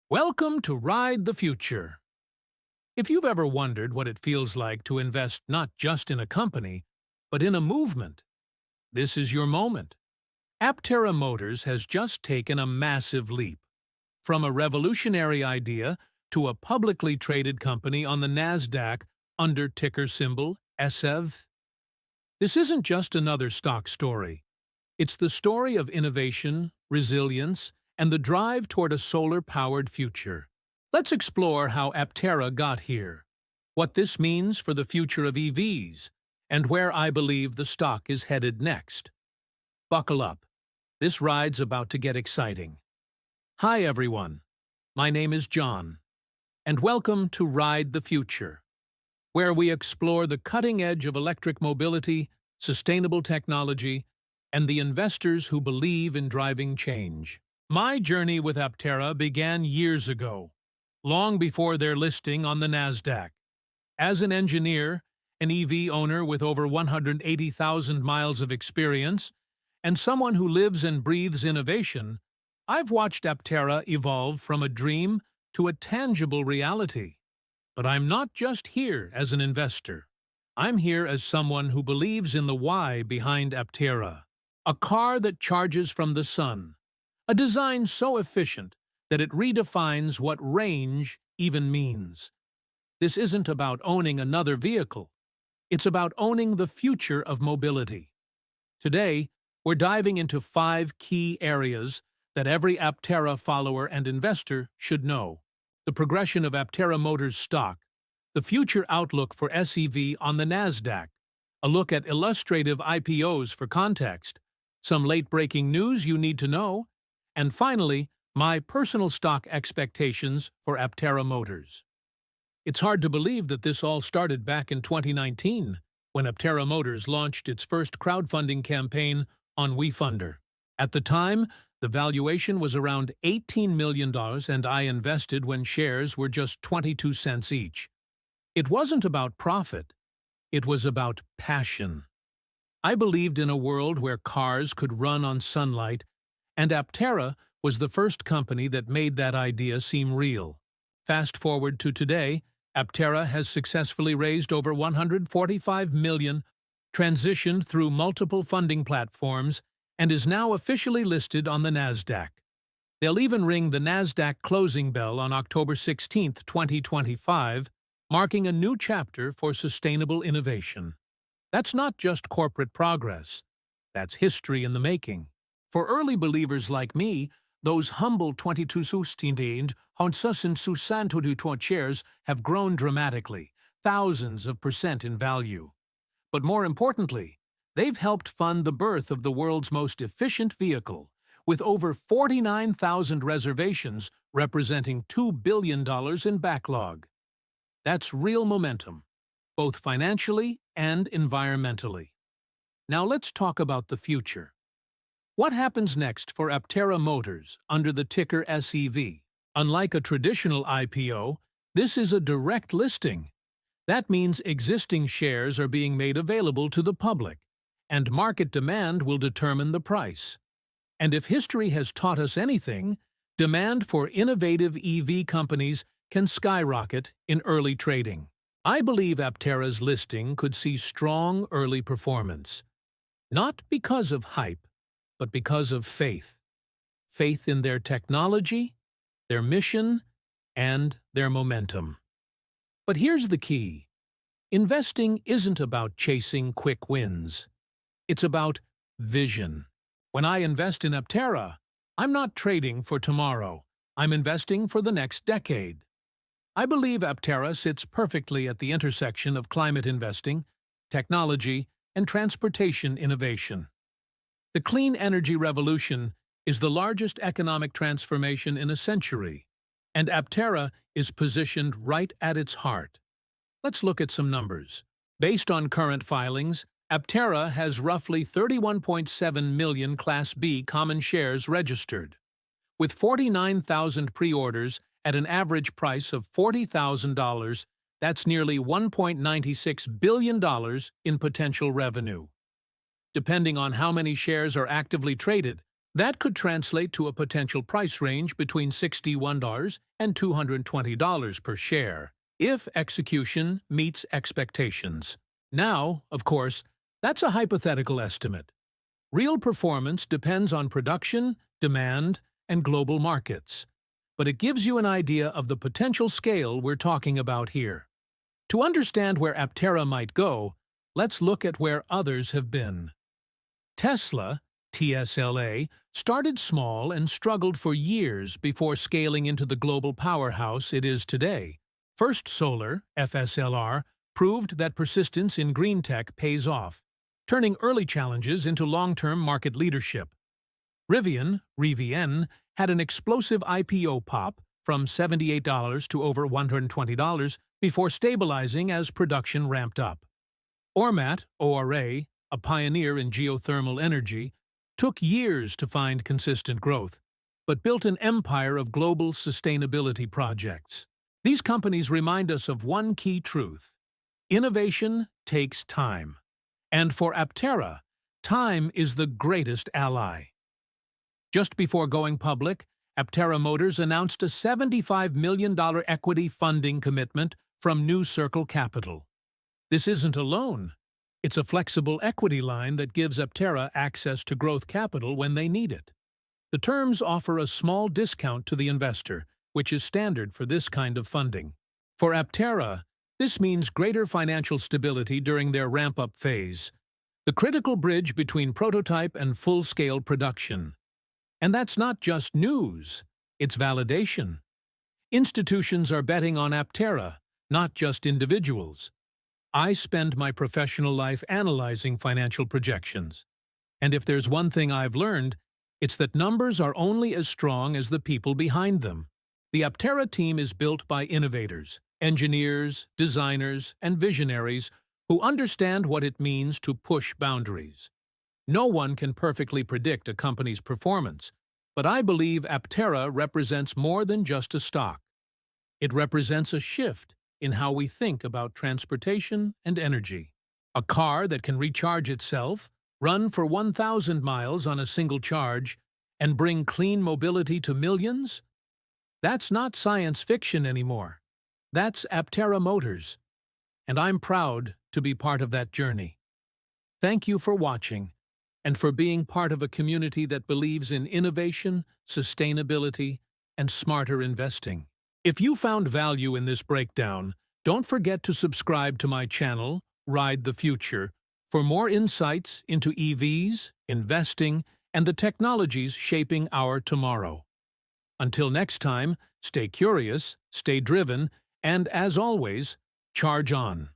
Welcome to Ride the Future. If you've ever wondered what it feels like to invest not just in a company, but in a movement, this is your moment. Aptera Motors has just taken a massive leap. From a revolutionary idea to a publicly traded company on the NASDAQ under ticker symbol SEV. This isn't just another stock story. It's the story of innovation, resilience, and the drive toward a solar-powered future. Let's explore how Aptera got here, what this means for the future of EVs, and where I believe the stock is headed next. Buckle up. This ride's about to get exciting. Hi everyone, my name is John, and welcome to Ride the Future, where we explore the cutting edge of electric mobility, sustainable technology, and the investors who believe in driving change. My journey with Aptera began years ago, long before their listing on the NASDAQ. As an engineer, an EV owner with over 180,000 miles of experience, and someone who lives and breathes innovation, I've watched Aptera evolve from a dream to a tangible reality. But I'm not just here as an investor. I'm here as someone who believes in the why behind Aptera, a car that charges from the sun. A design so efficient that it redefines what range even means. This isn't about owning another vehicle. It's about owning the future of mobility. Today, we're diving into 5 key areas that every Aptera follower and investor should know. The progression of Aptera Motors stock, the future outlook for SEV on the NASDAQ, a look at illustrative IPOs for context, some late-breaking news you need to know, and finally, my personal stock expectations for Aptera Motors. It's hard to believe that this all started back in 2019, when Aptera Motors launched its first crowdfunding campaign on WeFunder. At the time, the valuation was around $18 million, and I invested when shares were just 22 cents each. It wasn't about profit. It was about passion. I believed in a world where cars could run on sunlight, and Aptera was the first company that made that idea seem real. Fast forward to today, Aptera has successfully raised over $145 million, transitioned through multiple funding platforms, and is now officially listed on the NASDAQ. They'll even ring the NASDAQ closing bell on October 16, 2025, marking a new chapter for sustainable innovation. That's not just corporate progress. That's history in the making. For early believers like me, those humble 22 shares have grown dramatically, thousands of percent in value. But more importantly, they've helped fund the birth of the world's most efficient vehicle, with over 49,000 reservations representing $2 billion in backlog. That's real momentum, both financially and environmentally. Now let's talk about the future. What happens next for Aptera Motors under the ticker SEV? Unlike a traditional IPO, this is a direct listing. That means existing shares are being made available to the public, and market demand will determine the price. And if history has taught us anything, demand for innovative EV companies can skyrocket in early trading. I believe Aptera's listing could see strong early performance, not because of hype, but because of faith. Faith in their technology, their mission, and their momentum. But here's the key. Investing isn't about chasing quick wins. It's about vision. When I invest in Aptera, I'm not trading for tomorrow. I'm investing for the next decade. I believe Aptera sits perfectly at the intersection of climate investing, technology, and transportation innovation. The clean energy revolution is the largest economic transformation in a century, and Aptera is positioned right at its heart. Let's look at some numbers. Based on current filings, Aptera has roughly 31.7 million Class B common shares registered, with 49,000 pre-orders at an average price of $40,000. That's nearly $1.96 billion in potential revenue. Depending on how many shares are actively traded, That could translate to a potential price range between $61 and $220 per share, if execution meets expectations. Now, of course, that's a hypothetical estimate. Real performance depends on production, demand, and global markets. But it gives you an idea of the potential scale we're talking about here. To understand where Aptera might go, let's look at where others have been. Tesla, TSLA, started small and struggled for years before scaling into the global powerhouse it is today. First Solar, FSLR, proved that persistence in green tech pays off, turning early challenges into long-term market leadership. Rivian, had an explosive IPO pop from $78 to over $120 before stabilizing as production ramped up. Ormat, ORA, a pioneer in geothermal energy, took years to find consistent growth, but built an empire of global sustainability projects. These companies remind us of one key truth: innovation takes time. And for Aptera, time is the greatest ally. Just before going public, Aptera Motors announced a $75 million equity funding commitment from New Circle Capital. This isn't a loan. It's a flexible equity line that gives Aptera access to growth capital when they need it. The terms offer a small discount to the investor, which is standard for this kind of funding. For Aptera, this means greater financial stability during their ramp-up phase, the critical bridge between prototype and full-scale production. And that's not just news, it's validation. Institutions are betting on Aptera, not just individuals. I spend my professional life analyzing financial projections. And if there's one thing I've learned, it's that numbers are only as strong as the people behind them. The Aptera team is built by innovators, engineers, designers, and visionaries who understand what it means to push boundaries. No one can perfectly predict a company's performance, but I believe Aptera represents more than just a stock. It represents a shift in how we think about transportation and energy. A car that can recharge itself, run for 1,000 miles on a single charge, and bring clean mobility to millions? That's not science fiction anymore. That's Aptera Motors. And I'm proud to be part of that journey. Thank you for watching, and for being part of a community that believes in innovation, sustainability, and smarter investing. If you found value in this breakdown, don't forget to subscribe to my channel, Ride the Future, for more insights into EVs, investing, and the technologies shaping our tomorrow. Until next time, stay curious, stay driven, and as always, charge on.